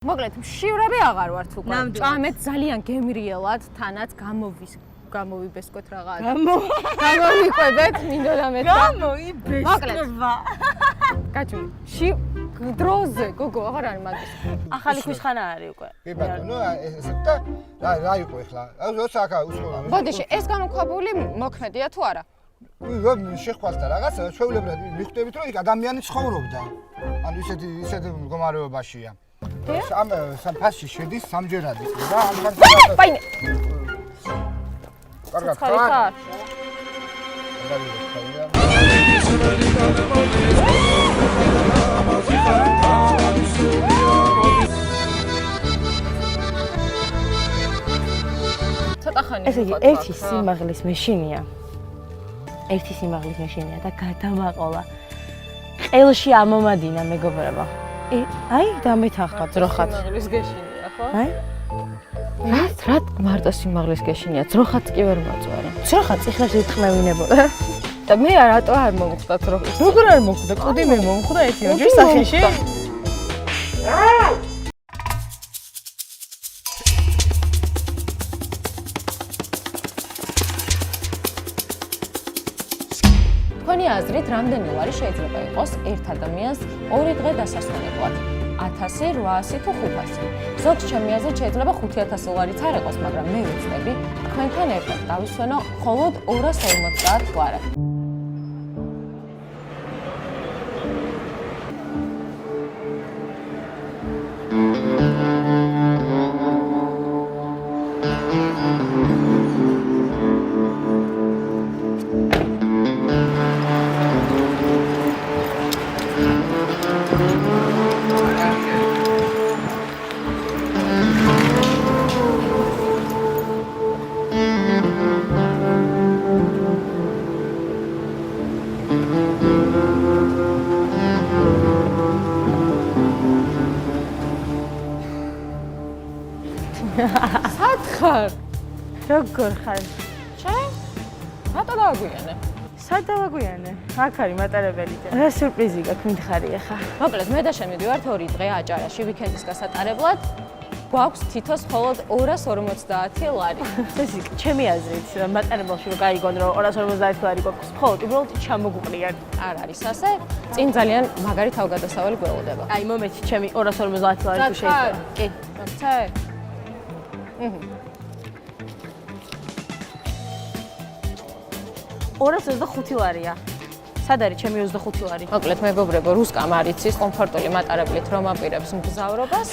მოკლედ, მშივრები აღარ ვართ უკვე. ჭამეთ ძალიან გემრიელად, თანაც გამოვიბესკოთ რაღაც. გამოვიყვებეთ, მინდოდა მე. გამოიბესკვა. კაჭი, დროზე, გოგო, აღარ არის მაგის. ახალი ქვიშხანა არის უკვე. კი ბატონო, ესე და რა იყო ახლა? როცა აქ უსწავლო. ბოდიში, ეს გამოქვაბული მოქმედია თუ არა? შეხვალთა რაღაც, ჩვეულებრივად მიხვდებით, რომ იქ ადამიანი ცხოვრობდა. ანუ ისეთი მდგომარეობაშია. სამ ფასში შედის სამჯერად ის და ამ განსაკუთრებით. პაინე. კარგად. ხარ? ცოტა ხანი. ესე იგი, ერთი სიმაღლის მეშინია. ერთი სიმაღლის მეშინია და გადამაყოლა. ყელში ამომადინა მეგობრებო. აი, დამეთანხმა ძროხად. სიმაღლის გეშინია, ხო? აი. რა მარტო სიმაღლის გეშინია, ძროხაც კი ვერ მოწვარა. ძროხა წიხლებში იტყმევინებოდა. და მე რატო არ მომხვდა ძროხის? როგორ არ მომხვდა? კუდი მე მომხვდა ერთი ოჯერ სახეში. თქვენი აზრით, რამდენი ლარი შეიძლება იყოს ერთ ადამიანს ორი დღე დასასვენებლად? 1800, 800 თუ 500. ზოგს ჩემი აზრით შეიძლება 5000 ლარიც არ იყოს, მაგრამ მე ვუწევდი თქვენთან ერთად დავისვენო მხოლოდ 250 ლარი. სად ხარ? როგორ ხარ? შენ? რატო დავაგვიანე? სად დავაგვიანე? აქ არის მატარებელი. რა სიურპრიზი გაქვს მითხარი ახლა? მოკლედ, მე და შენ მივიდივართ 2 დღე აჭარაში ვიკენდის გასატარებლად. გვაქვს თითოს მხოლოდ 250 ლარი. ეს ჩემი აზრით, მატარებელში რო გაიგონ რომ 250 ლარი გვაქვს, მხოლოდ უბრალოდ ჩამოგუყრიან. არ არის ასე. წინ ძალიან მაგარი თავგადასავალი გველოდება. აი, მომეცი ჩემი 250 ლარი თუ შეიძლება. კი, მოგცე? 225 ლარია. სად არის ჩემი 25 ლარი? მოკლედ, მეგობრებო, რუსკამ არ იცის კომფორტული მატარებლით რომ აპირებს მგზავრობას.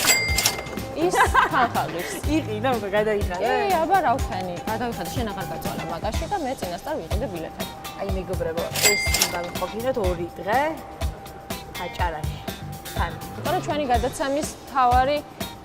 ის თანხავლის. იყიდა უკვე გადაიხადა. აბა რა ვქენი, გადავიხადე, შენ აღარ გაწვალა მაგაში და მე წინასწარ ვიყიდე ბილეთები. აი მეგობრებო, ეს დავიყოფინოთ 2 დღე აჭარაში. თან. თორე ჩვენი გადაცემის თავარი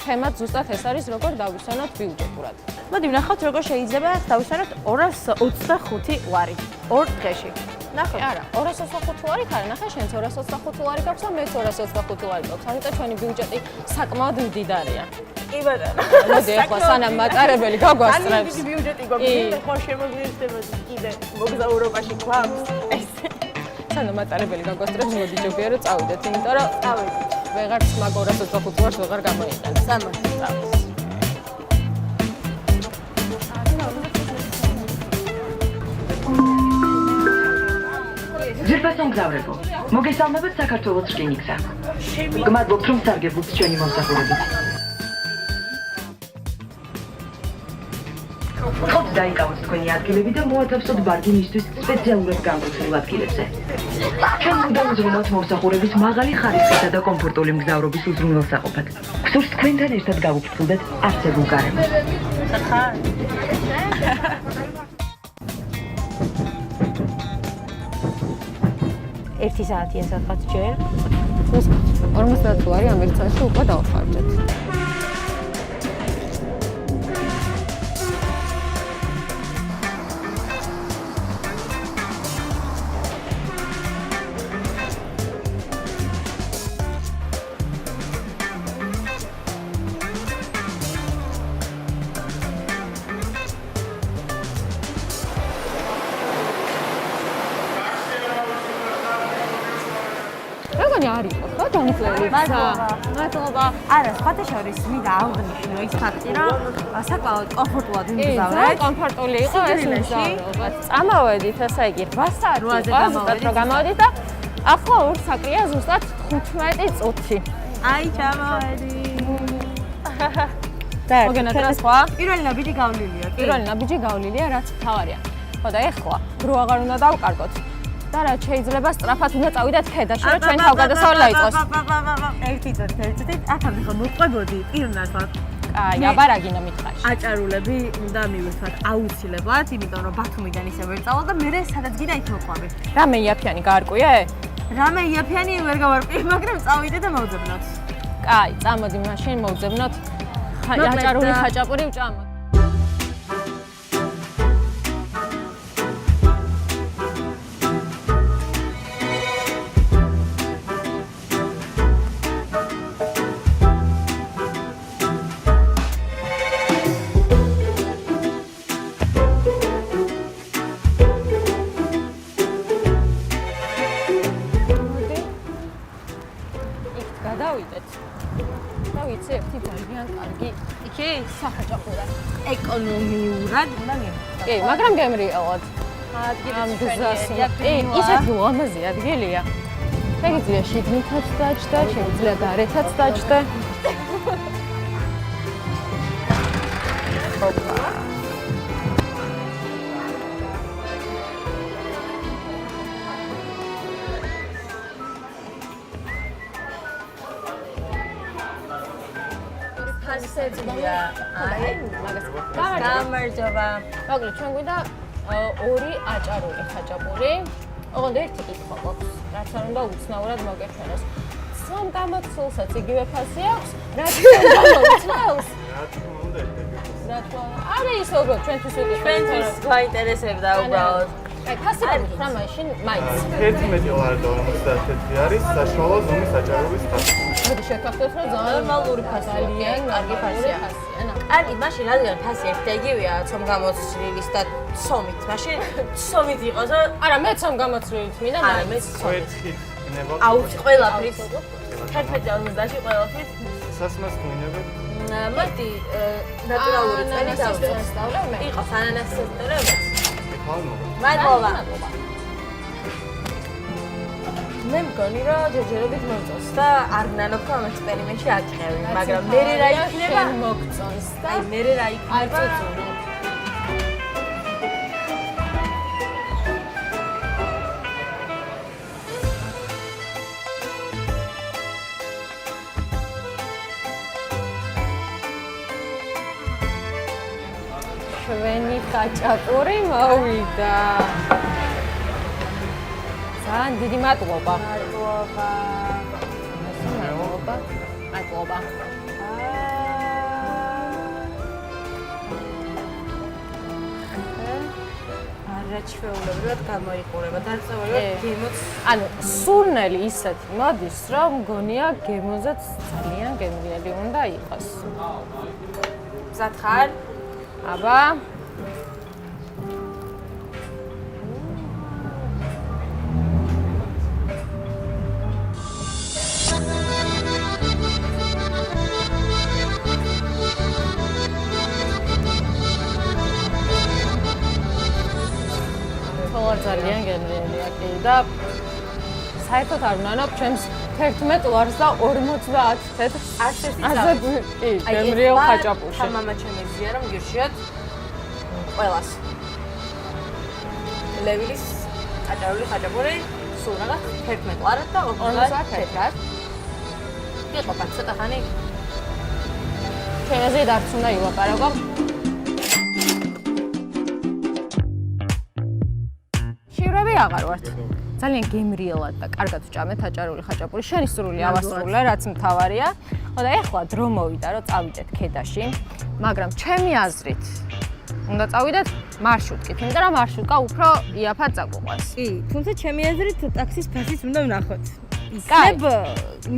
თემად ზუსტად ეს არის, როგორ დავისვენოთ ბიუჯეტურად. მოდი ვნახავთ, როგორ შეიძლება დავისვენოთ 225 ლარი 2 დღეში. ნახავთ. არა, 225 ლარი ხარ, ნახე, შენც 225 ლარი გაქვს და მეც 225 ლარი გაქვს. ამიტომ ჩვენი ბიუჯეტი საკმაოდ მდიდარია. კი ბატონო. მოდი ახლა სანამ მატარებელი გაგვასწრებს. დიდი ბიუჯეტი გვაქვს, ხო შემოგვიერთდება კიდე მოგზაურობაში გვაქვს. ეს სანამ მატარებელი გაგვასწრებს, მოდი ჯობია რომ წავიდეთ, იმიტომ რომ წავედით. ვეღარ მაგ 225 ლარს ვეღარ გამოიყენებ. სამას. ძირფასო მგზავრებო, მოგესალმებით საქართველოს რკინიგზა. გმადლობთ, რომ სარგებლობთ ჩვენი მომსახურებით. ხოთ დაიკავოთ თქვენი ადგილები და მოათავსოთ ბარგი მისთვის სპეციალურად განკუთვნილ ადგილებზე. ჩვენ მუდამ ვზრუნავთ მომსახურების მაღალი ხარისხისა და კომფორტული მგზავრობის უზრუნველსაყოფად. გსურს თქვენთან ერთად გავუფრთხილდეთ არსებულ გარემოს. ხარ? 1 საათია სადღაც ჯერ. 50 ლარი ამერიცაში უკვე დავხარჯეთ. არ იყო, ხო? გამძლეობისა. მადლობა. არა, სხვათა შორის მინდა აღნიშნო ის ფაქტი, რომ საკმაოდ კომფორტულად ვიმგზავრეთ. კომფორტული იყო ეს მგზავრობა. წამოვედით, ესე იგი 8 საათი იყო, ზუსტად რომ გამოვედით და ახლა 2 საკლია ზუსტად 15 წუთი. აი, ჩამოვედი. მოგენა რა სხვა? პირველი ნაბიჯი გავლილია, კი? პირველი ნაბიჯი გავლილია, რაც მთავარია. ხო და ეხლა დრო აღარ უნდა დავკარგოთ. და რაც შეიძლება სწრაფად უნდა წავიდეთ ქედაში, რომ ჩვენ თავგადასავალი დაიწყოს. ერთი წუთი, აქამდე ხომ მოყვებოდი პირნათად. აი, აბარაგინა მითხარი. აჭარულები უნდა მივირთვათ აუცილებლად, იმიტომ რომ ბათუმიდან ისე ვერ წავალ და მე სადაც გინდა იქ მოყვავი. რამე იაფიანი გაარკვიე? რამე იაფიანი ვერ გავარკვიე, მაგრამ წავიდე და მოვძებნოთ. კაი, წამოდი მაშინ მოვძებნოთ. აჭარული ხაჭაპური ვჭამოთ. ვიცი, ერთი ძალიან კარგი იქი სახაჭაპურა. ეკონომიურად უნდა მივხვდეთ. კი, მაგრამ გემრიელად. ამ გზას. კი, ისეთი ლამაზი ადგილია. შეგიძლია შიგნითაც დაჭდა, შეგიძლია გარეთაც დაჭდა. ფასებია. აი, მაგას გამარჯობა. მოკლედ, ჩვენ გვინდა 2 აჭარული ხაჭაპური. ოღონდ ერთი კითხვა გვაქვს, რაც არ უნდა უცნაურად მოგეჩვენოს. სამ გამოცდილსაც იგივე ფასი აქვს, რაც გამოცდილს. რა თქმა უნდა. არა ისე უბრალოდ ჩვენთვის უკვე ჩვენთვის გვაინტერესებდა უბრალოდ. აი, ფასი რა მაშინ მაინც. 11 ლარი და 51 არის საშუალო ზომის აჭარულის ფასი. მოდი შევხვდეთ, რომ ნორმალური ფასია, ძალიან კარგი ფასია. კარგი, მაშინ რადგან ფასი ერთი და იგივეა, ცომ გამოცდილის და ცომით. მაშინ ცომით იყოს, არა, მე ცომ გამოცდილით მინდა, არა, მე ცომით. ვერცხლით გნებავ. აუცი ყველაფრის. 11-50 ყველაფრის. სასმას გმინებებ. მოდი, ნატურალური წელი დავსწავლე მე. იყოს ანანასის წელი. მადლობა. მადლობა. მე მგონი რომ ჯერჯერობით მოვწონს და არ ვნანობ ამ ექსპერიმენტში აკეთები, მაგრამ მე რა იქნება მოგწონს და აი მე რა იქნება წუწული. ჩვენი ხაჭაპური მოვიდა. ძალიან დიდი მადლობა. მადლობა. მადლობა. მადლობა. არაჩვეულებრივად გამოიყურება და წავედით გემოც. ანუ სურნელი ისეთი მოდის, რომ მგონია გემოზეც ძალიან გემრიელი უნდა იყოს. მზად ხარ? აბა. ძალიან გემრიელია კი და საერთოდ არ ვნანობ ჩემს 11 ლარს და 50 თეთრს. ასე კი, გემრიელ ხაჭაპურში. მამამა ჩემი ზია რომ გირჩიოთ ყველას. ლევილის აჭარული ხაჭაპური სულ რაღაც 11 ლარად და 50 თეთრად. იყოფა ცოტა ხანი. ჩვენაზე დარც უნდა ილაპარაკო. აღარ ვართ. ძალიან გემრიელად და კარგად ვჭამეთ აჭარული ხაჭაპური. შენი სრული ავასრულე, რაც მთავარია. ხო და ეხლა დრო მოვიდა, რომ წავიდეთ ქედაში, მაგრამ ჩემი აზრით უნდა წავიდეთ მარშრუტკით, იმიტომ რომ მარშრუტკა უფრო იაფად წაგვიყვანს. კი, თუმცა ჩემი აზრით ტაქსის ფასიც უნდა ვნახოთ. ისებ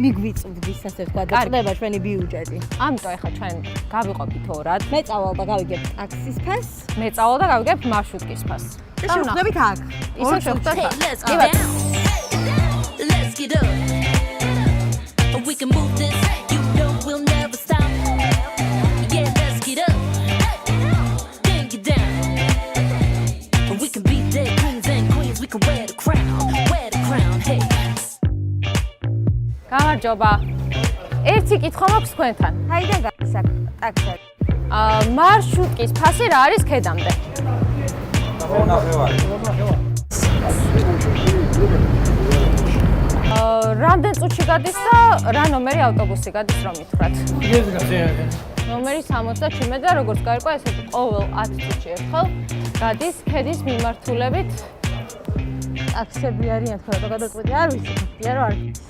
მიგვიწვდის, ასე ვთქვა, და წდება ჩვენი ბიუჯეტი. ამიტომ ეხლა ჩვენ გავიყოფით ორად. მე წავალ და გავიგებ ტაქსის ფასს, მე წავალ და გავიგებ მარშრუტკის ფასს. და შევხვდებით აქ. ისე შევხვდეთ. Let's get up. we can move this. You know we'll never stop. Yeah, let's get up. Then get down. We can be the kings and queens. We can wear the crown. Wear the crown. Hey. გამარჯობა. ერთი კითხვა მაქვს თქვენთან. Haide gasak taksi. მარშრუტკის ფასი რა არის ქედამდე? რამდენ წუთში გადის და რა ნომერი ავტობუსი გადის რომ მითხრათ? ნომერი 77 და როგორც გაირკვა ესე ყოველ 10 წუთში ერთხელ გადის ქედის მიმართულებით. ტაქსები არიან თქო რა გადაყვეტი არ ვიცი რა არ ვიცი.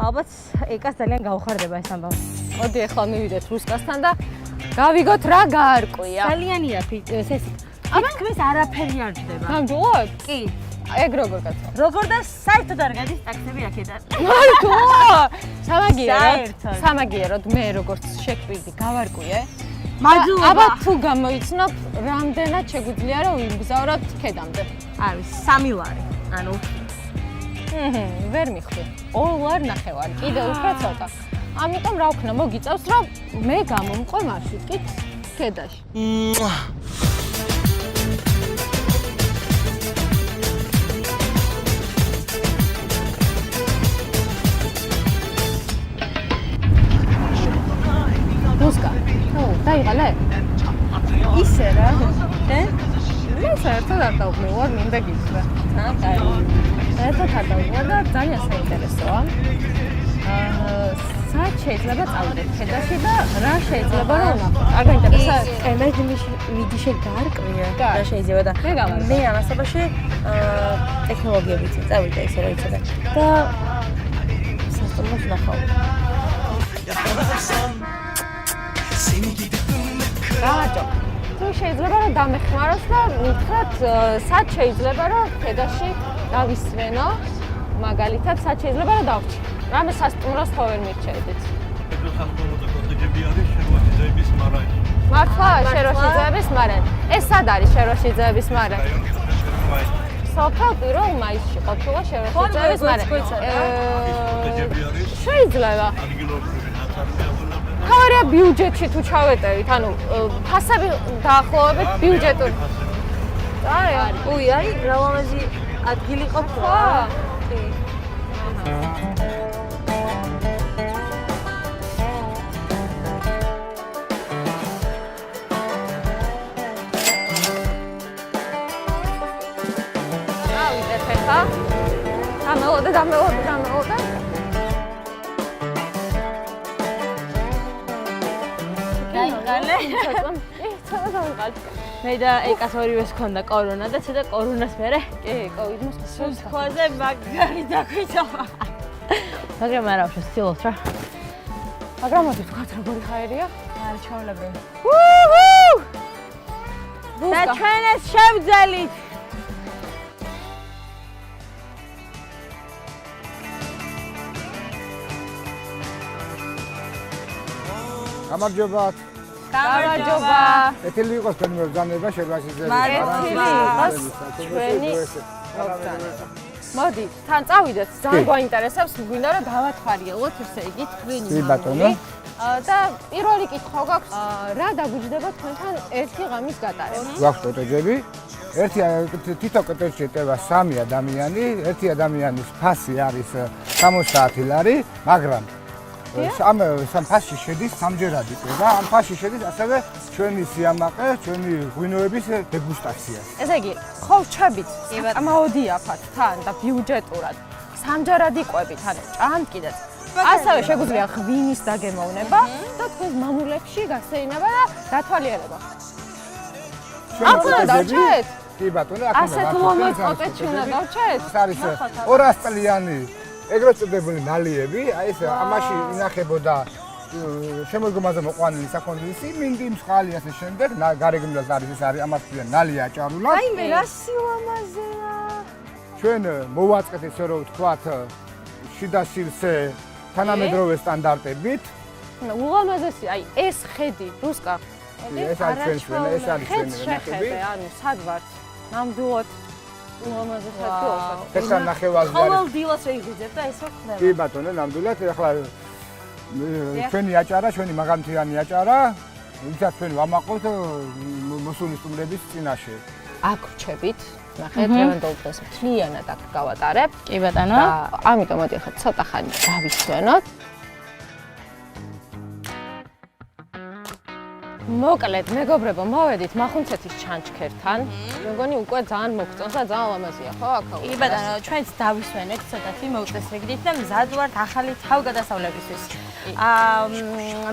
ალბათ ეკას ძალიან გაუხარდება ეს ამბავი. მოდი ახლა მივიდეთ რუსკასთან და გავიგოთ რა გაარკვია. ძალიანია სესი. აბა თქვენს არაფერი არ ჯდება. გამჯულოთ? კი. ეგ როგორ გაცა? როგორ და საერთოდ არ გადის ტაქსები აქედან. მართლა? სამაგიეროდ. საერთოდ. სამაგიეროდ მე როგორც შეკვირდი გავარკვიე. მადლობა. აბა თუ გამოიცნობ, რამდენად შეგვიძლია რომ ვიმგზავროთ ქედამდე? არ ვიცი 3 ლარი. ანუ ვერ მიხვდი. 2 ლარი ნახევარი, კიდე უფრო ცოტა. ამიტომ რა ვქნა, მოგიწევს რომ მე გამომყვე მარშრუტკით ქედაში. რუსკა, დაიღალე? ისე რა. მე საერთოდ არ დავმეوار, მინდა გითხრა. საერთოდ არ დავმეوار და ძალიან საინტერესოა. საერთოდ შეიძლება წავიდეთ ქედაში და რა შეიძლება რომ ვნახოთ? არ გაინტერესებს? მიდი შეგარკვია რა შეიძლება და მე ამასობაში ტექნოლოგიებით წავიდა ისე რა იცოდა და სასტუმროს ნახავ. გააჭო. თუ შეიძლება რომ დამეხმაროს და მითხრათ, სად შეიძლება რომ ქედაში დავისვენო, მაგალითად, სად შეიძლება რომ დავრჩი. რამე სასტუმროს ხო ვერ მირჩევდით? მართლა შეროშიძეების მარანი. ეს სად არის შეროშიძეების მარანი? სოფელ 1 მაისში ყოფილა შეროშიძეების მარანი. შეიძლება. თავარია ბიუჯეტში თუ ჩავეტევით, ანუ ფასები დაახლოებით ბიუჯეტური. არა, უი, აი, რავამაზი ადგილი ყოფილა. კი. დავიდეთ ახლა. დამელოდა. გაიყალე. ცოტა დავიყალე. მე და ეკას ორივეს ჰქონდა კორონა და ცოტა კორონას მერე კი, კოვიდმოს სულ თქვაზე მაგარი დაგვიწყობა. მაგრამ არა ვშო ცდილობთ რა. მაგრამ მოდი თქვათ როგორი ხაერია? არ ჩავლებები. ვუჰუ! და ჩვენს შევძელით. გამარჯობა. გამარჯობა. ეთილი იყოს თქვენი მებრძანება შერვაშიძე. ეთილი იყოს ჩვენი მებრძანება. მოდი, თან წავიდეთ. ძალიან გვაინტერესებს, გვინდა რომ დავათვალიეროთ ესე იგი თქვენი კი ბატონო. და პირველი კითხვა გვაქვს, რა დაგვიჯდება თქვენთან ერთი ღამის გატარება? გვაქვს კოტეჯები. თითო კოტეჯში ეტევა 3 ადამიანი, ერთი ადამიანის ფასი არის 60 ლარი, მაგრამ ამ ფასში შედის სამჯერადი და ამ ფასში შედის ასევე ჩვენი სიამაყე, ჩვენი ღვინოების დეგუსტაცია. ესე იგი, ხო ვჩებით, ამაოდიაფათ თან და ბიუჯეტურად. სამჯერადი ყვებით, ანუ ჭამთ კიდეც. ასევე შეგვიძლია ღვინის დაგემოვნება და თქვენს მამულებში გასეინება და დათვალიერება. აქ დავჭეთ? კი ბატონო, აქ ასეთ ლომოც კოტეჯში უნდა დავჭეთ? ეს არის 200 წლიანი ეგრეთ წოდებული ნალიები, აი ეს ამაში ინახებოდა შემოდგომაზე მოყვანილი საქონლისი, მინდი მსხალი ასე შემდეგ, გარეგნულად არის ეს არის ამას ქვია ნალია აჭარულა. აი მე რა სილამაზეა. ჩვენ მოვაწყეთ ესე რომ ვთქვათ შიდა სივრცე თანამედროვე სტანდარტებით. ულამაზესი, აი ეს ხედი, რუსკა. ეს არის ჩვენი, ეს არის ჩვენი ნახები. ანუ სად ვართ? ნამდვილად ულამაზესი ხედი. ეს ნახევარი არის. ყოველ დილას ვეიღვიძებ და ესე ხდება. კი ბატონო, ნამდვილად ახლა ჩვენი აჭარა, ჩვენი მაღალმთიანი აჭარა, ვისაც ჩვენ ვამაყობთ მოსული სტუმრების წინაშე. აქ რჩებით, ნახეთ, დღევანდელ დღეს მთლიანად აქ გავატარებ. კი ბატონო. და ამიტომ მოდი ახლა ცოტა ხანი დავისვენოთ. მოკლედ, მეგობრებო, მოვედით მახუნცეთის ჩანჩქერთან. მეგონი უკვე ძალიან მოგწონს და ძალიან ლამაზია, ხო, აქ? კი ბატონო, ჩვენც დავისვენეთ ცოტათი მოუწეს რიგდით და მზად ვართ ახალი თავგადასავლებისთვის.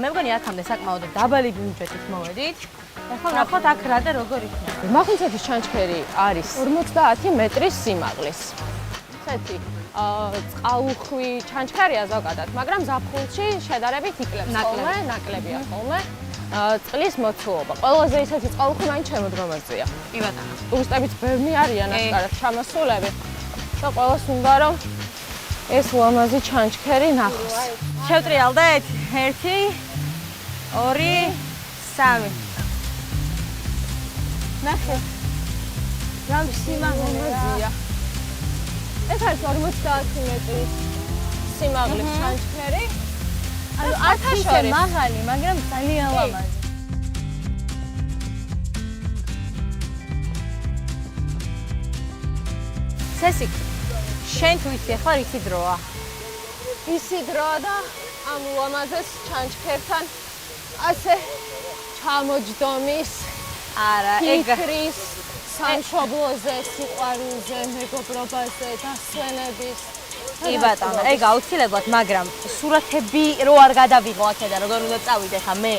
მე მგონი აქამდე საკმაოდ დაბალი ბიუჯეტით მოვედით. ახლა ვნახოთ აქ რა და როგორ იქნება. მახუნცეთის ჩანჩქერი არის 50 მეტრის სიმაღლის. ესეთი წყალუხვი ჩანჩქერია ზოგადად, მაგრამ ზაფხულში შედარებით იკლებს ხოლმე, ნაკლებია ხოლმე. წყლის მოცულობა. ყველაზე ისეთი წყალუხვი მაინც შემოდგომაზია. კი ბატონო. ტურისტებიც ბევრი არიან ასკარად ჩამოსულები. და ყველას უნდა რომ ეს ლამაზი ჩანჩქერი ნახოს. შევტრიალდეთ 1 2 3 ნახე. რამ სიმაღლეა. ეს არის 50 მეტრის სიმაღლის ჩანჩქერი. ანუ არ ისე მაღალი, მაგრამ ძალიან ლამაზი. სესიკ, შენ თუ იცი ახლა რითი დროა? ისი დროა და ამ ლამაზეს ჩანჩქერთან ასე ჩამოჯდომის, არა, ფიქრის, სამშობლოზე, სიყვარულზე, მეგობრობაზე, დასვენების. კი ბატონო, ეგ აუცილებლად, მაგრამ სურათები რო არ გადავიღო აქედან, როგორ უნდა წავიდე ხა მე?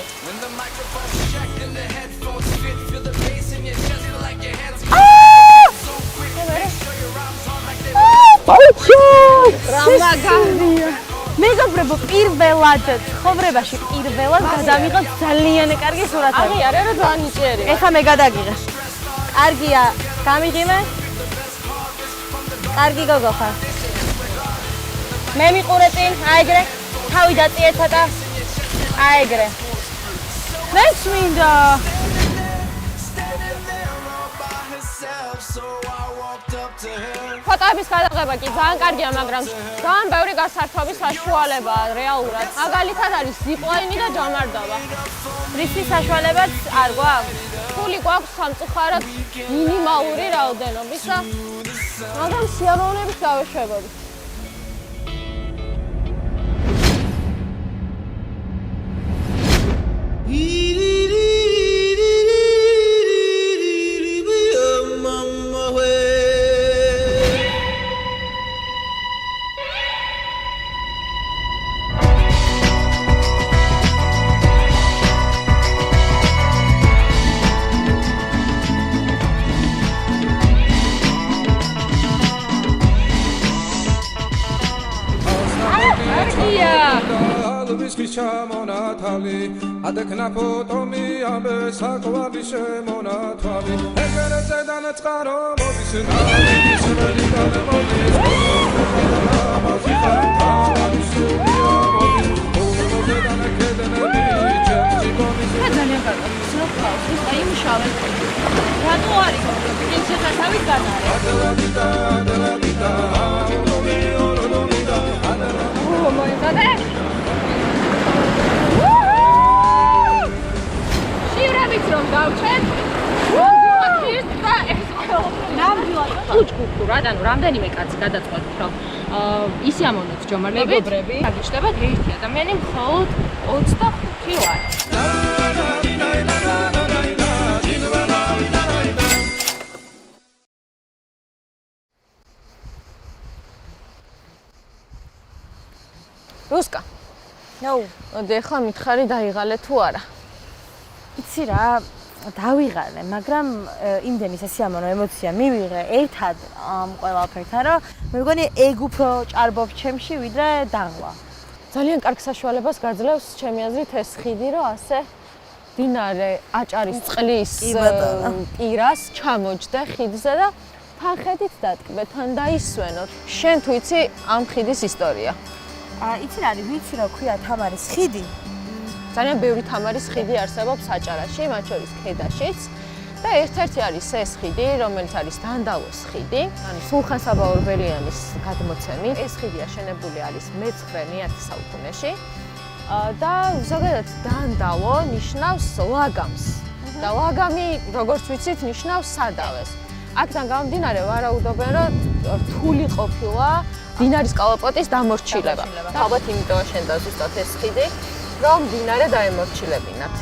მეგობრებო, პირველად ცხოვრებაში პირველად გადავიღოთ ძალიან კარგი სურათები. აღიარე რა ძალიან იჭერია. ეხა მე გადაგიღე. კარგია, გამიღიმე? კარგი გოგო ხარ. მე მიყურე წინ, აეგრე. თავი დაწიე ცოტა. აეგრე. მეც მინდა. ფოტოების გადაღება კი ძალიან კარგია, მაგრამ ძალიან ბევრი გასართობის საშუალებაა რეალურად. მაგალითად არის ზიპლაინი და ჯამარდობა. რითი საშუალებაც არ გვაქვს? ფული გვაქვს სამწუხაროდ მინიმალური რაოდენობისა, მაგრამ სიამოვნებით დავეშვებოდით. Adekna potomi abe sakwabi shemonatwabi Ekereze danetskaro mobisna Isreli dane mobis Amazi khartabi subia mobis Omoze dane kedene biche Zikomis ძალიან კარგი. სოფავს ის აი მუშავე. რატო არის? ის შეთავით გადაარე. მოიწოდე? შივრებით რომ დავჩეთ? ნამდვილად. უჩქუქურად, ანუ რამდენიმე კაცი გადაწყვეტთ, რომ ისი ამოვნოთ ჯომარლებით. მეგობრები. აგიჩნდებათ ერთი ადამიანი მხოლოდ 25 ლარი. რუსკა. ნო. მოდი ახლა მითხარი დაიღალე თუ არა. იცი რა, დავიღალე, მაგრამ იმდენი სასიამოვნო ემოცია მივიღე ერთად ამ ყველაფერთან, რომ მე მგონი ეგ უფრო ჭარბობს ჩემში, ვიდრე დაღლა. ძალიან კარგ საშუალებას გაძლევს ჩემი აზრით ეს ხიდი, რომ ასე დინარე აჭარის წყლის პირას ჩამოჯდე ხიდზე და თანხედით დატკბე, თან დაისვენოთ. შენ თუ იცი ამ ხიდის ისტორია? იცი რა არის, ვიცი რა ქვია თამარის ხიდი? ძალიან ბევრი თამარის ხიდი არსებობს აჭარაში, მათ შორის ქედაშიც. და ერთ-ერთი არის ეს ხიდი, რომელიც არის დანდალოს ხიდი, ანუ სულხან-საბა ორბელიანის გადმოცემით. ეს ხიდი აშენებული არის მე-9 საუკუნეში. და ზოგადად დანდალო ნიშნავს ლაგამს. და ლაგამი, როგორც ვიცით, ნიშნავს სადავეს. აქედან გამომდინარე ვარაუდობენ, რომ რთული ყოფილა დინარის კალაპოტის დამორჩილება. და ალბათ იმიტომ შენდა ზუსტად ეს ხიდი, რომ დინარე დაემორჩილებინათ.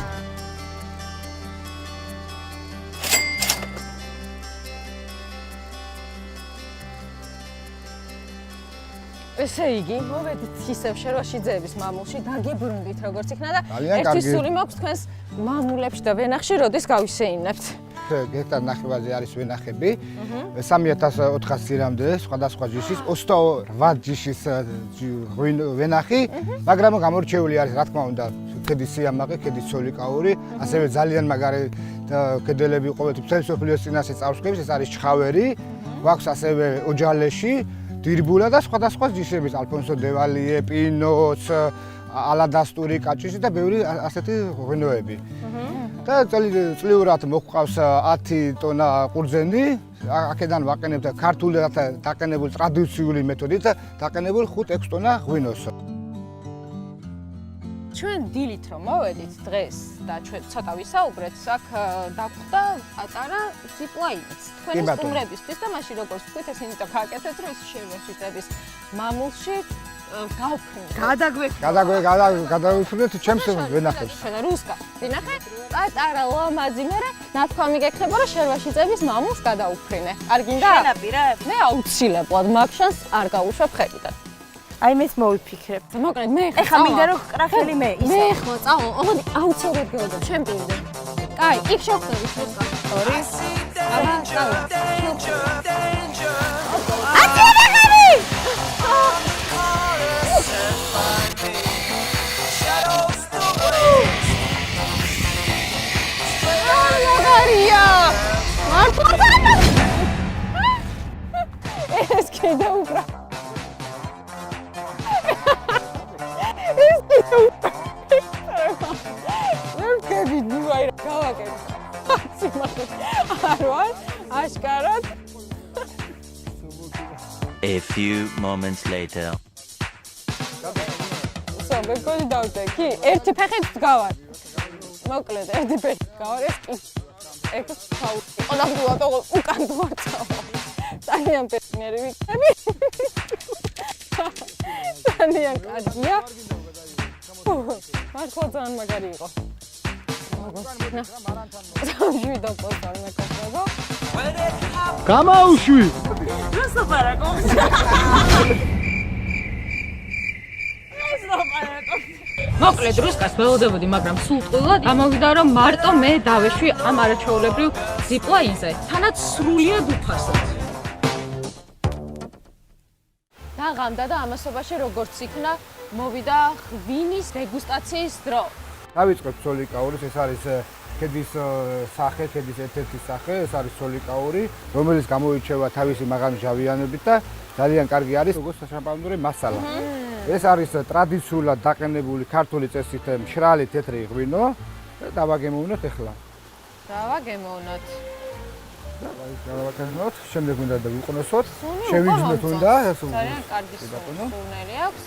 ესე იგი, მოვედით ისევ შერვაშიძეების მამულში, დაგებრუნდით როგორც იქნა და ერთი სული მაქვს თქვენს მამულებში და ვენახში, როდის გავისეინებთ. გექტარ ნახევარზე არის ვენახები. 3400 ძირამდე სხვადასხვა ჯიშის 28 ჯიშის ვენახი, მაგრამ გამორჩეული არის რა თქმა უნდა ქედის სიამაყე, ქედის ცოლიკაური, ასევე ძალიან მაგარი კედელები ყოველთვის მთელი სოფლიოს წინაშე წარსულებს, ეს არის ჩხავერი, გვაქვს ასევე ოჯალეში დირბულა და სხვადასხვა ჯიშების ალფონსო დევალიე, პინოც, ალადასტური, კაჭიში და ბევრი ასეთი ღვინოები. და წლიურად მოყავს 10 ტონა ყურძენი, აქედან ვაყენებთ ქართული დაყენებული ტრადიციული მეთოდით დაყენებულ 5-6 ტონა ღვინოს. ჩვენ დილით რომ მოვედით დღეს და ჩვენ ცოტა ვისაუბრეთ, აქ დაგვხდა პატარა ზიპლაინიც. თქვენი სტუმრებისთვის და მაშინ როგორც თქვით, ეს იმიტომ გააკეთეთ, რომ ეს შერვაშიძეების მამულში გადავუფრინეთ ჩემს ვენახებს. ჩვენ რუსკა ვინახე პატარა ლამაზი, მე ნათქვამი გექნება, რომ შერვაშიძეების მამულს გადაუფრინე. არ გინდა? შენაპირებ? მე აუცილებლად მაგ შანს არ გავუშვებ ხედიდან. აი მეც მოვიფიქრებ. მოკლედ მე ეხა მინდა რომ კრახელი მე ისე. მე ხო წავალ, ოღონდ აუცილებლად გეოდებ ჩემ პირზე. კაი, იქ შევხვდებით რუსკა. ორი. აბა, წავალ. ეს კიდე უკრა. ეს კიდე უკრა. ვერ გებიდი ვაი რა გავაკეთე. არ ვარ, აშკარად. A few moments later. მეგონი დავდექი, ერთი ფეხით გავარ. მოკლედ, ერთი ფეხით გავარ, ეს კი. ეგ თავი. ყოლამდე უკან დავწავალ. ძალიან პეპნერი ვიქნები. ძალიან კარგია. მართლა ძალიან მაგარი იყო. მოგოხსნა. სამშვიდო პოსტალნა კაცო. გამაუშვი. რასაყარაკო? მოკლედ რუსკას ველოდებოდი, მაგრამ სულ ტყუილად გამოვიდა, რომ მარტო მე დავეშვი ამ არაჩვეულებრივ ზიპლაინზე, თანაც სრულიად უფასოდ. დაღამდა და ამასობაში როგორც იქნა, მოვიდა ღვინის დეგუსტაციის დრო. დავიწყებ ცოლიკაურის, ეს არის ქედის სახე, ქედის ერთ-ერთი სახე, ეს არის ცოლიკაური, რომელიც გამოირჩევა თავისი მაღალი ჟავიანობით და ძალიან კარგი არის როგორც საშამპანური მასალა. ეს არის ტრადიციულად დაყენებული ქართული წესით მშრალი თეთრი ღვინო და დავაგემოვნოთ ახლა. დავაგემოვნოთ. დავაგემოვნოთ, შემდეგ უნდა დავიყვნოსოთ. შევიჯნოთ უნდა, ეს ძალიან კარგი სურნელი აქვს.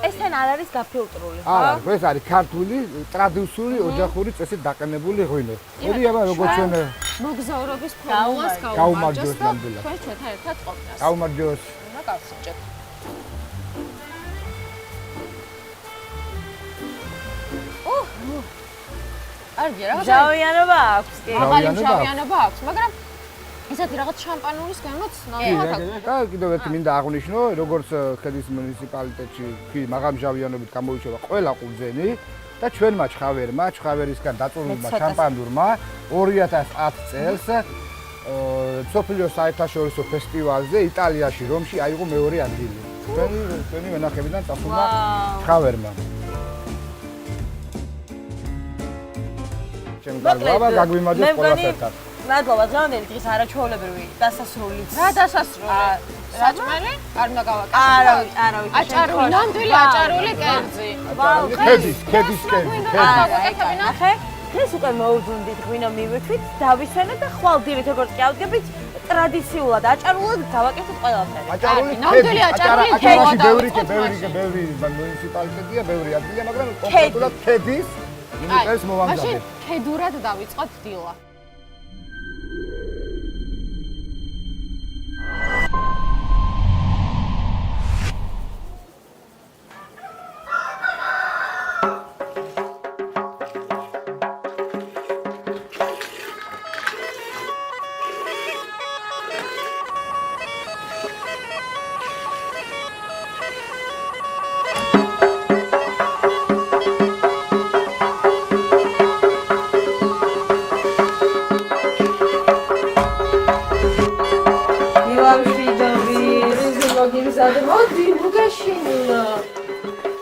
ესთან არ არის გაფილტრული, ხო? არა, ეს არის ქართული ტრადიციული ოჯახური წესით დაყენებული ღვინო. ორი აბა როგორც ჩვენ მოგზაურობის ფორმულას გაუმარჯოს ნამდვილად. ჩვენ ჩვენთან ერთად ყოფნას. გაუმარჯოს. უნდა გავსიჭეთ. არგია რა ჟავიანობა აქვს კი. მაღალი ჟავიანობა აქვს, მაგრამ ისეთი რაღაც შამპანურის გემოც ნამდვილად აქვს. და კიდევ ერთი მინდა აღვნიშნო, როგორც ქედის მუნიციპალიტეტში მაღალი ჟავიანობით გამოირჩევა ყველა ყურძენი და ჩვენმა ჩხავერისგან დაწურვილმა შამპანურმა 2010 წელს სოფლიო საერთაშორისო ფესტივალზე იტალიაში რომში აიღო მეორე ადგილი. ჩვენი ვენახებიდან წასულმა ჩხავერმა. მადლობა, გაგვიმარჯოს ყველას ერთად. მადლობა, დღევანდელი დღის არაჩვეულებრივი დასასრულიც. რა დასასრული? საჭმელი? არ უნდა გავაკეთო. არა, აჭარული, ნამდვილი აჭარული კერძი. ვაუ, ქედის კერძი. ახე, დღეს უკვე მოვუძუნდით ღვინო მივირთვით, დავისვენეთ და ხვალ დილით როგორც კი ავდგებით, ტრადიციულად აჭარულად დავაკეთოთ ყველაფერი. აჭარული ნამდვილი აჭარული აჭარაში ქედი. ბევრი მუნიციპალიტეტია, ბევრი ადგილია, მაგრამ კონკრეტულად ქედის იმიტებს მოვამზადებ. მაშინ ქედურად დავიწყოთ დილა.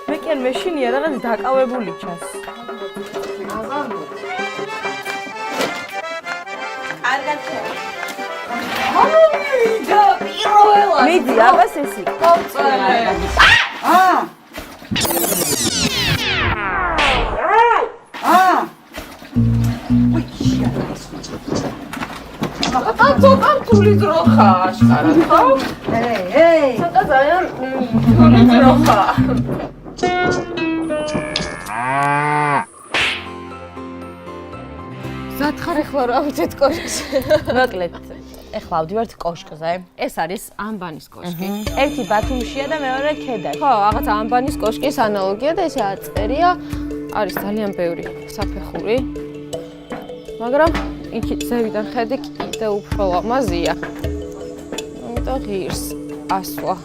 მე კი არ მეშინია რაღაც დაკავებული ჩანს. კარგად შევ. და პირველად. მიდი, აბას ესი. ცოტა რთული ძროხა აშკარად, ხო? ცოტა ძალიან რთული ძროხა. ზათხარ ახლა რა ვიცით კოშკს. მოკლედ, ეხლა ავდივართ კოშკზე. ეს არის ამბანის კოშკი. ერთი ბათუმშია და მეორე ქედაში. ხო, რაღაც ამბანის კოშკის ანალოგია და ესე აწერია. არის ძალიან ბევრი საფეხური. მაგრამ იქით ზევიდან ხედი კიდე უფრო ლამაზია. ამიტომ ღირს ასვლა.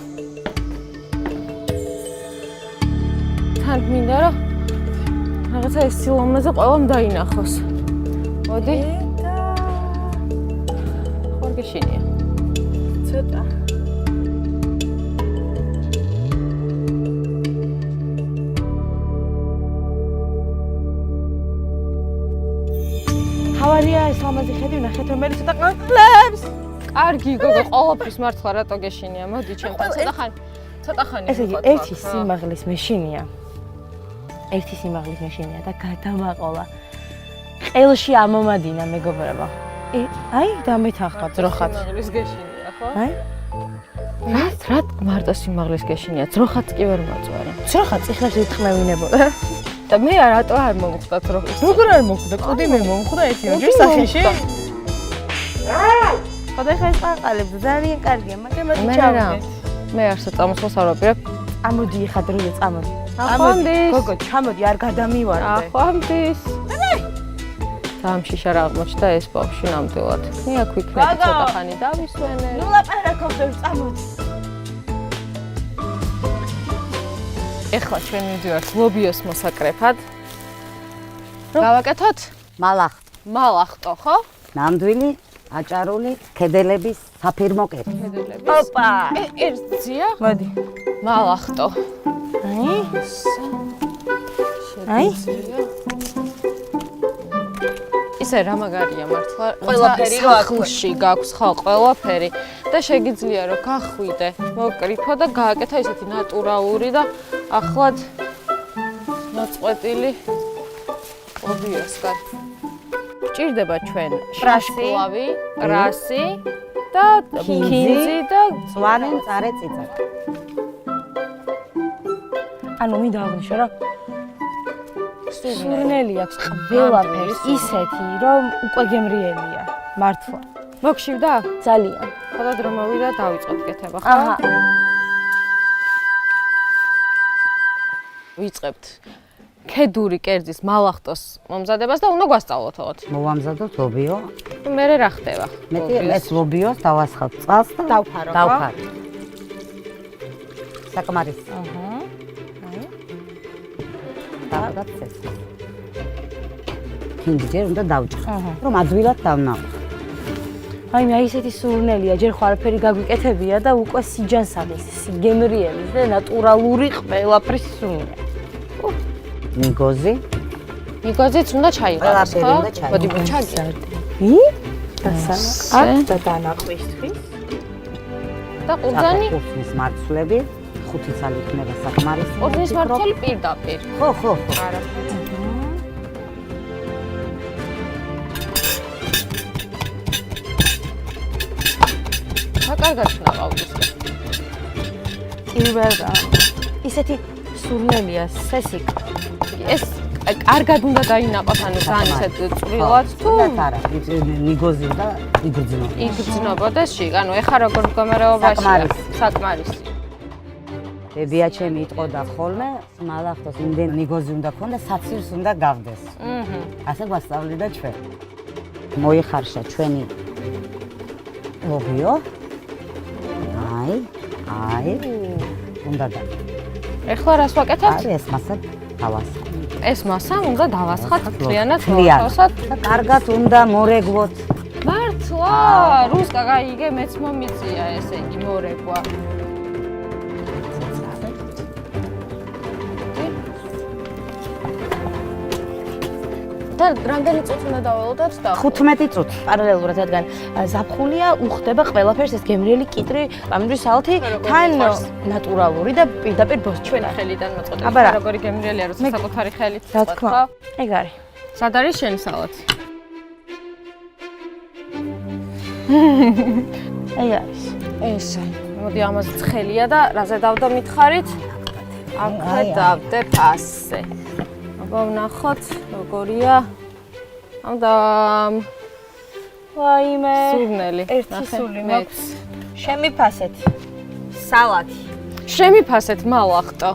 თან მინდა რომ რაღაცა ეს სილამაზე ყველამ დაინახოს. მოდი. ხარ გეშინია. ცოტა. თავარია ეს ლამაზი ხედი ვნახეთ რომ მე ცოტა ყლებს. კარგი გოგო, ყოველთვის მართლა რატო გეშინია? მოდი ჩემთან ცოტა ხანი. ესე იგი ერთი სიმაღლის მეშინია. ერთი სიმაღლის მეშინია და გადამაყოლა. ყელში ამომადინა მეგობრებო. აი დამეთახა ძროხად. სიმაღლის გეშინია, ხო? აი რა მარტო სიმაღლის გეშინია? ძროხაც კი ვერ მოწვარა. ძროხად ციხეში თხმევინებოდა. და მე რატო არ მომხვდა ძროხის? როგორ არ მომხვდა? კუდი მე მომხვდა ერთი ოჯერ სახეში. ხოდა ხა ეს ყაყალებს ძალიან კარგია, მაგრამ მოდი ჩავიდეთ. მე არსო წამოსვლას არ ვაპირებ. ამოდი ხა დროზე წამოდი. ახამდის. გოგო, ჩამოდი, არ გადამივარდე. ახამდის. დამშიშა რა აღმოჩნდა ეს ბავშვი ნამდვილად. მე აქ ვიქნები ცოტა ხანი დავისვენე. ნუ ლაპარაკობ, წამოდი. ეხლა ჩვენ მივდივართ ლობიოს მოსაკრეფად. გავაკეთოთ? მალახტო, ხო? ნამდვილი აჭარული ქედელების საფირმო კედი. ოპა! ერთზია? მოდი. მალახტო. აი? ისე რა მაგარია მართლა. ყველაფერი რო აქვს. სახლში გაქვს ხო ყველაფერი და შეგიძლია რომ გახვიდე, მოკრიფო და გააკეთო ისეთი ნატურალური და ახლად მოწყვეტილი ობიოსკარ. გჭირდება ჩვენ შაშკლავი, რასი და ქინძი და ზვარე მწარე წიწაკი. ანუ მინდა აღნიშნო რომ სურნელი აქვს ყველაფერი ისეთი რომ უკვე გემრიელია მართლა. მოგშივდა? ძალიან. ხოდა დრო მოვიდა დავიწყოთ კეთება, ხო? აჰა. ვიწყებთ ქედური კერძის მალახტოს მომზადებას და უნდა გვასწავლოთ ოღონდ. მოვამზადოთ ლობიო. მე რა ხდება? მეტი ეს ლობიოს დავასხავ წყალს და დავფარო. დავფარო. საკმარის. აჰა. დავდათ ეს. ქინძი ჯერ უნდა დავჭყო, რომ ადვილად დავნაყო. აი მე ისეთი სურნელია, ჯერ ხო არაფერი გაგვიკეთებია და უკვე სიჯანსაღის, გემრიელი და ნატურალური ყველაფრის სურნელი. მიგოზი. მიგოზიც უნდა ჩაიყაროს, ხო? უნდა ჩაიყაროს. მოდი ჩაგე. დასანაკად და დანაყვისთვის. და ყურძანი? ყურძნის მარცვლები, 5 წალი იქნება საკმარისი. ყურძნის მარცვალი პირდაპირ. ხო, ხო, ხო. არა. კარგად ნაყავდის. პირველ ისეთი სურნელია სესიკ. ეს კარგად უნდა დაინაყოს, ანუ ძალიან ისეთ წვრილად თუ არა, ნიგოზი და იგრძნობა. იგრძნობოდეს შიგ, ანუ ეხა როგორ მდგომარეობაშია? საკმარისი. ბებია ჩემი იტყოდა ხოლმე, მალახტოს იმდენ ნიგოზი უნდა ქონდეს, საცივს უნდა გავდეს. ასე გვასწავლიდა ჩვენ. მოიხარშა ჩვენი ლოგიო. აი, უნდა და. ეხლა რას ვაკეთებთ? ეს მასა დავასხო. ეს მასა უნდა დავასხათ მთლიანად მთლიანად. მოახსოვსოთ. და კარგად უნდა მორეგვოთ. მართლა, რუსკა გაიგე, მეც მომიწია ესე იგი მორეგვა. და რამდენი წუთი უნდა დაველოდოთ და 15 წუთი. პარალელურად, რადგან ზაფხულია, უხდება ყველაფერს ეს გემრიელი კიტრი, პამიჯის სალთი, თან ნატურალური და პირდაპირ ბოსტი. ჩვენი ხელიდან მოწყობილი. აბა რა. როგორი გემრიელია, როცა საკუთარი ხელით რა თქმა ხო? ეგ არის. სად არის შენი სალათი? აი არის. ესე. მოდი ამაზე ცხელია და რაზე დავდა მითხარით? აქვე დავდებ ასე. აბა ვნახოთ, როგორია. ამდა ვაიმე. სურნელი. ერთი სული მაქვს. შემიფასეთ. სალათი. შემიფასეთ მალახტო.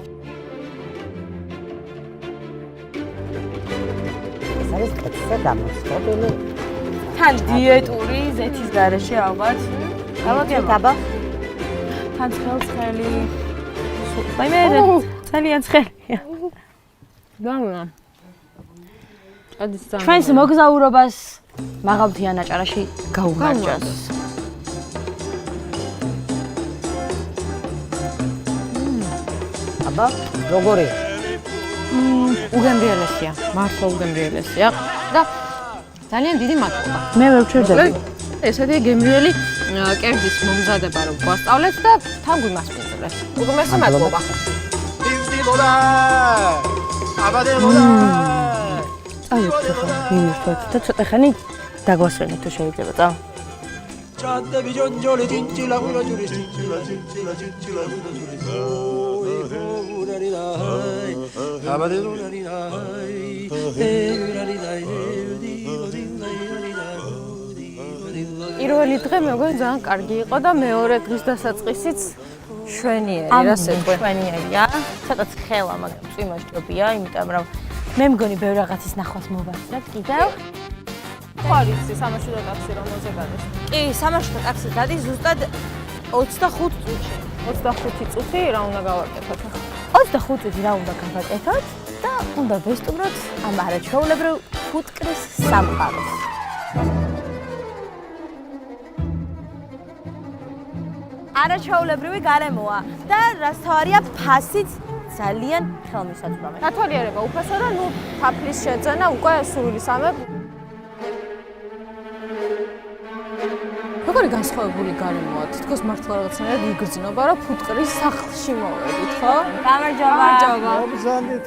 ეს არის კეთილზე გამოწყობილი. თან დიეტური ზეთის გარეშე ალბათ. გავაკეთე დაბა. თან ცხელი. ვაიმე, ძალიან ცხელია. განა. ადის ჩვენს მოგზაურობას მაღალმთიან აჭარაში გაუმარჯოს. აბა, როგორი? უგემრიელესია, მართლა უგემრიელესია და ძალიან დიდი მადლობა. მე ვერ ვჩერდები. ესეთი გემრიელი კერძის მომზადება რომ გვასწავლეთ და თან გვიმასპინძლეთ. უგემრიესი მადლობა. აი, ხო, მინუსოთ და ცოტა ხანი დაგვასვენეთ თუ შეიძლება, წა. 짠데비 전전에 딘찔라 울어주리 딘찔라 울어주리 오라리나이 아바데로라리나이 에라리나이 პირველი დღე მეგონი ძალიან კარგი იყო და მეორე დღის დასაწყისიც შვენიერი, რა სიტყვი. შვენიერია. ცოტა ცხელა, მაგრამ წვიმაშტობია, იმიტომ რომ მე მგონი ბევრ რაღაცის ნახვას მოვასწრებ კიდევ. ხო არის სამაშვილო ტაქსი რომელზე გადის? კი, სამაშვილო ტაქსი გადის ზუსტად 25 წუთში. 25 წუთი რა უნდა გავაკეთოთ ახლა? 25 წუთი რა უნდა გავაკეთოთ და უნდა ვესტუმროთ ამ არაჩვეულებრივ ფუტკრის სამყაროს. არაჩვეულებრივი გარემოა და რაც თავარია ფასიც ძალიან ხელმისაწვდომი. დათვალიერება უფასო და ნუ თაფლის შეძენა უკვე სრულისამებრ. როგორი განსხვავებული გარემოა? თითქოს მართლა რაღაცნაირად იგრძნობა, რომ ფუტკრის სახლში მოვედით, ხო? გამარჯობა. მოგზანდით.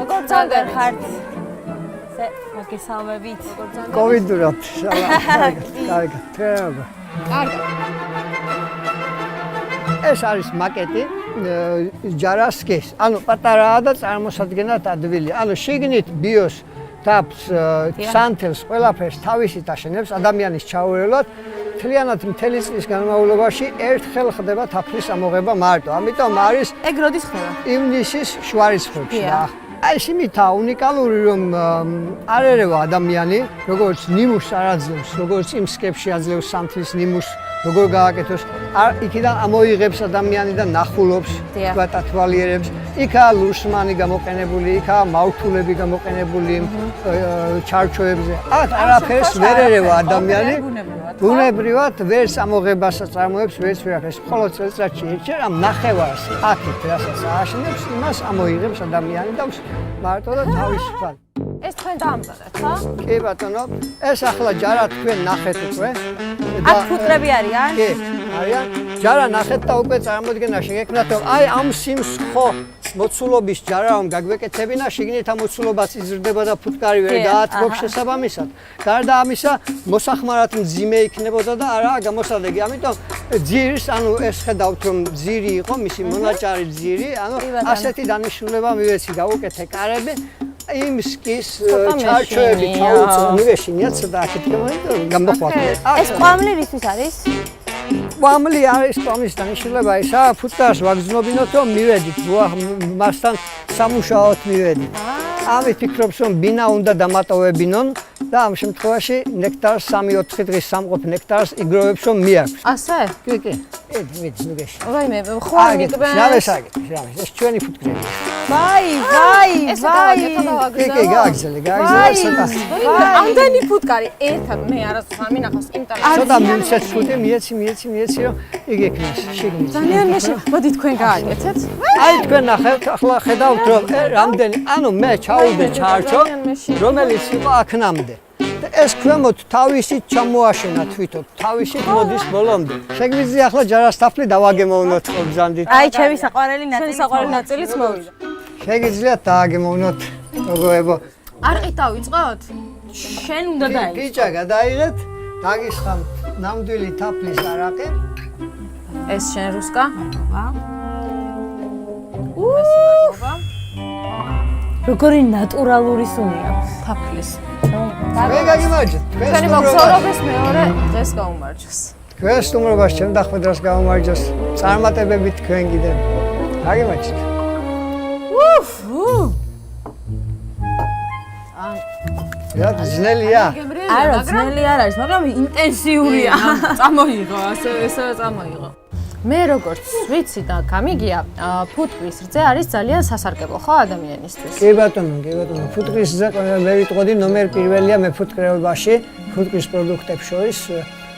როგორ წავდერ ხართ? მოგესალმებით. კოვიდურად, კარგად. კარგად. ეს არის მაკეტი ჯარასკის. ანუ პატარაა და წარმოსადგენად ადვილი. ანუ შიგნით ბიოს თაფს, სანთელს, ყველაფერს თავისით აშენებს ადამიანის ჩაურევლად. მთლიანად მთელი წლის განმავლობაში ერთხელ ხდება თაფლის ამოღება მარტო. ამიტომ არის ეგ როდის ხდება? ივნისის შუა რიცხვებში რა. აი ეს იმითაა უნიკალური რომ არ ერევა ადამიანი, როგორც ნიმუშს არ აძლევს, როგორც იმ სკეპში აძლევს სანთლის ნიმუშს, როგორ გააკეთოს, იქიდან ამოიღებს ადამიანი და ნახულობს, თქვათ ათვალიერებს. იქაა ლურსმანი გამოყენებული, იქაა მავთულები გამოყენებული ჩარჩოებზე. აქ არაფერს ვერ ერევა ადამიანი. ბუნებრივად ვერც ამოღებას აწარმოებს, ვერც ვერაფერს. მხოლოდ წელიწადში ერთჯერ ამ ნახევარს აქეთ რასაც ააშენებს, იმას ამოიღებს ადამიანი და მარტო და თავისუფალ. ეს თქვენ დაამზადეთ, ხო? კი ბატონო, ეს ახლა ჯარა თქვენ ნახეთ უკვე. აქ ფუტკრები არიან? კი, არიან. ჯარა ნახეთ და უკვე წარმოდგენა შეგექმნათ, რომ აი ამ სიმს ხო მოცულობის ჯარა რომ გაგვეკეთებინა, შიგნით ამ მოცულობაც იზრდება და ფუტკარი ვერ გაათბობს შესაბამისად. გარდა ამისა, მოსახმარად მძიმე იქნებოდა და არაა გამოსადეგი. ამიტომ ძირის, ანუ ეს ხედავთ რომ ძირი იყო, მისი მონაჭარი ძირი, ანუ ასეთი დანიშნულება მივეცი გავუკეთე კარები. იმ სკის ჩარჩოები ჩაუწო მივეშინიათ და აქეთ გამოხვაყე. ეს ყვამლი რისთვის არის? ყვამლი არის ყვამლის დანიშნულება ისა, ფუტკარს ვაგრძნობინოთ რომ მივედით, მასთან სამუშაოდ მივედით. ამით ფიქრობს რომ ბინა უნდა დამატოვებინონ და ამ შემთხვევაში ნექტარს 3-4 დღის სამყოფ ნექტარს იგროვებს რომ მიაქვს. ასე? კი. მიგეში. რაიმე, ხوار მიკბენ. შავესაგეთ, ეს ჩვენი ფუტკრები. ვაი. ეს გავაკეთე და კი, გააგზელე. ამდენი ფუტკარი ერთად მე არასდროს ამინახავს იმიტომ ცოტა მივცეთ ფუტკრი, მიეცი რომ იგი ექნას შიგნით. ძალიან მეშ, მოდი თქვენ გააკეთეთ. აი თქვენ ნახეთ, ახლა ხედავთ რომ რამდენი, ანუ მე ჩაუდე ჩარჩო, რომელიც იყო აქნამდე. ეს ქვემოთ თავისით ჩამოაშენა თვითონ, თავისით მოდის ბოლომდე. შეგვიძლია ახლა ჯარასტაფლი დავაგემოვნოთ ხობზანდით. აი, ჩემი საყვარელი ნაწილიც მოვიდა. შეგვიძლია დააგემოვნოთ როგორებო. არყით დავიწყოთ? შენ უნდა დაიწყო. გიჭა გადაიღეთ, დაგისხამთ ნამდვილი თაფლის არაყი. ეს შენ რუსკა? როგორი ნატურალური სუნია თაფლის. მე გაგიმარჯვეთ. თქვენი მოგზაურობის მეორე დღეს გაუმარჯოს. თქვენ სტუმრობას ჩემ დახვედრას გაუმარჯოს. წარმატებებით თქვენ კიდევ. გაგიმარჯვეთ. რა ძნელია? არა, ძნელი არ არის, მაგრამ ინტენსიურია. წამოიღო, ესე წამოიღო. მე როგორც ვიცი და გამიგია, ფუტკრის რძე არის ძალიან სასარგებლო ხო ადამიანისთვის. კი ბატონო, ფუტკრის რძე მე ვიტყოდი ნომერ პირველია მე ფუტკრეობაში, ფუტკრის პროდუქტებს შორის.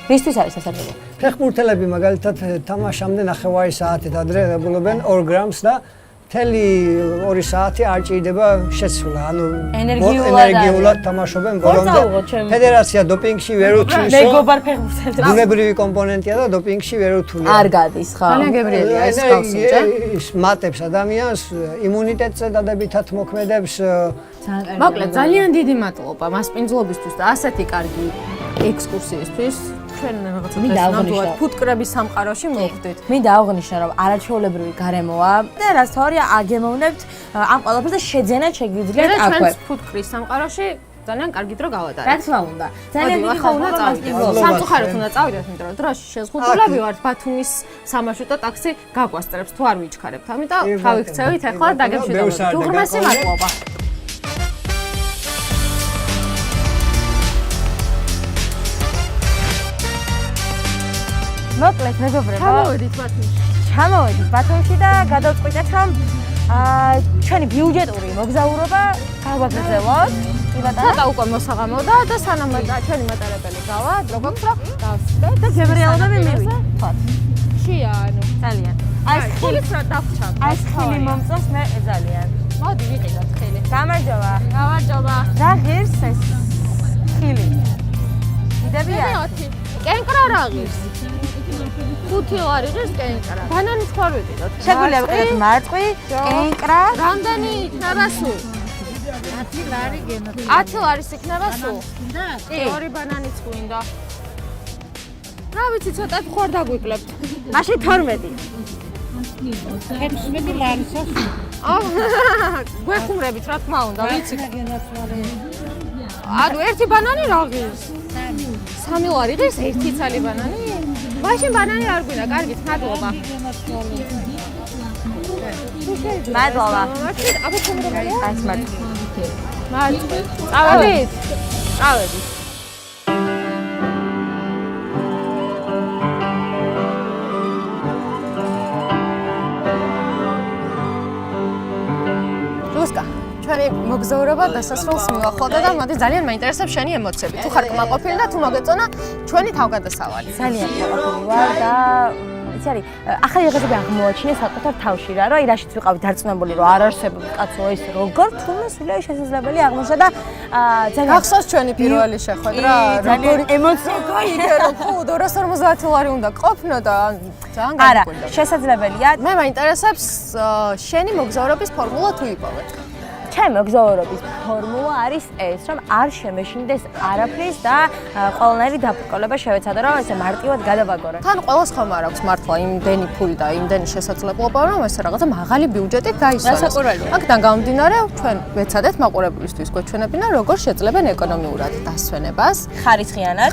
ვისთვის არის სასარგებლო? ფეხბურთელები მაგალითად თამაშამდე 9 საათით ადრე ღებულობენ 2 გრამს და მთელი 2 საათი არ ჭირდება შეცვლა, ანუ ენერგიულად თამაშობენ ბოლომდე. ფედერაცია დოპინგში ვერ უთვლის. მეგობარ ფეხბურთელებს. ბუნებრივი კომპონენტია და დოპინგში ვერ უთვლია. არ გადის ხო? ძალიან გებრიელია ეს გავსინჯა. ის მატებს ადამიანს, იმუნიტეტზე დადებითად მოქმედებს. მოკლედ, ძალიან დიდი მადლობა მასპინძლობისთვის და ასეთი კარგი ექსკურსიისთვის. ჩვენ რაღაცა ნამდვილად ფუტკრების სამყაროში მოვხვდით. მინდა აღვნიშნო, რომ არაჩვეულებრივი გარემოა და რაც თორია აგემოვნებთ ამ ყველაფერს და შეძენად შეგვიძლიათ აქვე. ჩვენ ფუტკრის სამყაროში ძალიან კარგი დრო გავატარეთ. რა თქმა უნდა. ძალიან დიდი ხაუნა წავიდეთ. სამწუხაროდ უნდა წავიდეთ, იმიტომ რომ დროში შეზღუდულები ვართ. ბათუმის სამარშრუტო ტაქსი გაგვასწრებს თუ არ ვიჩქარებთ. ამიტომ გავიქცევით ახლა დაგემშვიდობებით. უღრმესი მადლობა. მოკლედ მეგობრებო, ჩამოვედით ბათუმში და გადავწყვიტეთ რომ ჩვენი ბიუჯეტური მოგზაურობა გავაგრძელოთ. ცოტა უკვე მოსაღამოდა და სანამ ჩვენი მატარებელი გავა, როგორც რომ გავსვდეთ და გებრიელობები მივიდეთ. შიანო, ძალიან. აი ხილს რა დავჭამ. აი ხილი მომწონს მე ძალიან. მოდი ვიყიდოთ ხილი. გამარჯობა. გამარჯობა. რა ღირს ეს ხილი? დიდებია? კენკრა რა ღირს? 5 ლარი ღირს კენკრა. ბანანი თქვარ ვიყიდოთ. შეგვიძლია ვიყიდოთ მარწყვი, კენკრა. რამდენი იქნება სულ? 10 ლარი გენოთ. 10 ლარის იქნება სულ? კი, 2 ბანანიც გვინდა. რა ვიცი, ცოტა ხوار დაგვიკლებთ. მაშინ 12. 16 ლარისა. გვეხუმრებით, რა თქმა უნდა, ვიცი. ანუ ერთი ბანანი რა ღირს? 3 ლარი ღირს ერთი ცალი ბანანი? მაშინ ბანანი არ გვინდა, კარგით, მადლობა. მადლობა. აბა შემოგვიყვება? აი სმარტ. მადლობა. წავედით? წავედით. რუსკა, ჩვენი მოგზაურობა დასასრულს მივახლოვდა და მოდი ძალიან მაინტერესებს შენი ემოციები. თუ ხარ კმაყოფილი და თუ მოგეწონა ჩვენი თავგადასავალი. ძალიან კმაყოფილი ვარ და იცი არის ახალი აღზრდები აღმოაჩინე საკუთარ თავში რა, რომ აი რაშიც ვიყავი დარწმუნებული, რომ არ არსებობს კაცო ეს როგორ თუმცა სულიერ შესაძლებელი აღმოჩნდა და ძალიან გახსოვს ჩვენი პირველი შეხვედრა, ძალიან ემოცია გაიგე რომ ხო 250 ლარი უნდა ყოფნა და ძალიან არა, გამიკვირდა. შესაძლებელია. მე მაინტერესებს შენი მოგზაურობის ფორმულა თუ იპოვე. ჩემი მოგზაურობის ფორმულა არის ეს, რომ არ შემეშინდეს არაფრის და ყველანაირი დაბრკოლება შევეცადო, რომ ესე მარტივად გადავაგორო. თან ყველას ხომ არ აქვს მართლა იმდენი ფული და იმდენი შესაძლებლობა, რომ ესე რაღაცა მაღალი ბიუჯეტით გაისვენოს. დასაყურებელია. აქედან გამომდინარე, ჩვენ ვეცადეთ მაყურებლისთვის გვეჩვენებინა, როგორ შეძლებენ ეკონომიურად დასვენებას,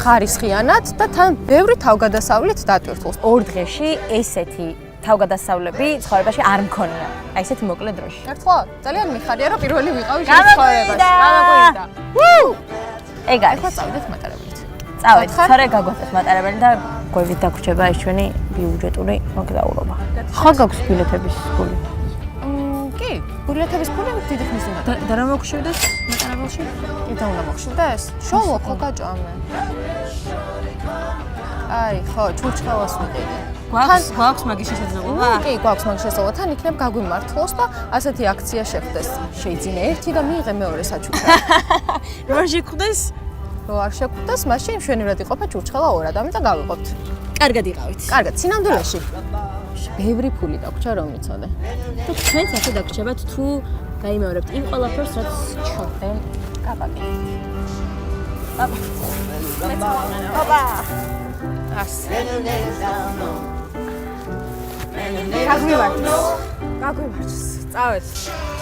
ხარისხიანად და თან ბევრი თავგადასავლით დატვირთულს. 2 დღეში ესეთი თავგადასავლები ცხოვრებაში არ მქონია. აი ესეთი მოკლე დროში. ერთხლა ძალიან მიხარია, რომ პირველი ვიყავი შენ ცხოვრებაში. გამოგვიდა. ეგ არის. ახლა წავიდეთ მატარებლით. წავედით, თორე გაგვაწევთ მატარებელი და გვერდით დაგვრჩება ეს ჩვენი ბიუჯეტური მოგზაურობა. ხო გაქვს ბილეთების ფული? კი, ბილეთების ფული დიდი ხნის უნდა. და რა მოგშვიდეს მატარებელში? კიდე უნდა მოგშვიდეს? შოულო ხო გაჭამე. აი, ხო, ჩურჩხელას ვიყიდე. გვაქვს მაგის შესაძლებლობა? კი, გვაქვს მაგის შესაძლებლობა. თან იქნებ გაგვიმართლოს და ასეთი აქცია შეხვდეს. შეიძინე ერთი და მიიღე მეორე საჩუქრად. რო არ შეხვდეს? რო არ შეხვდეს, მაშინ მშვენივრად იყოფა ჩურჩხელა ორად, ამიტომ გავიყოფთ. კარგად იყავით. კარგად, სინამდვილეში. ბევრი ფული დაგვჭა რომ მიცოდე. თუ თქვენც ასე დაგვრჩებათ თუ გაიმეორებთ იმ ყველაფერს, რაც ჩვენთან გაბაგე. აბა. ასე. გაგვიმართ. წავედით.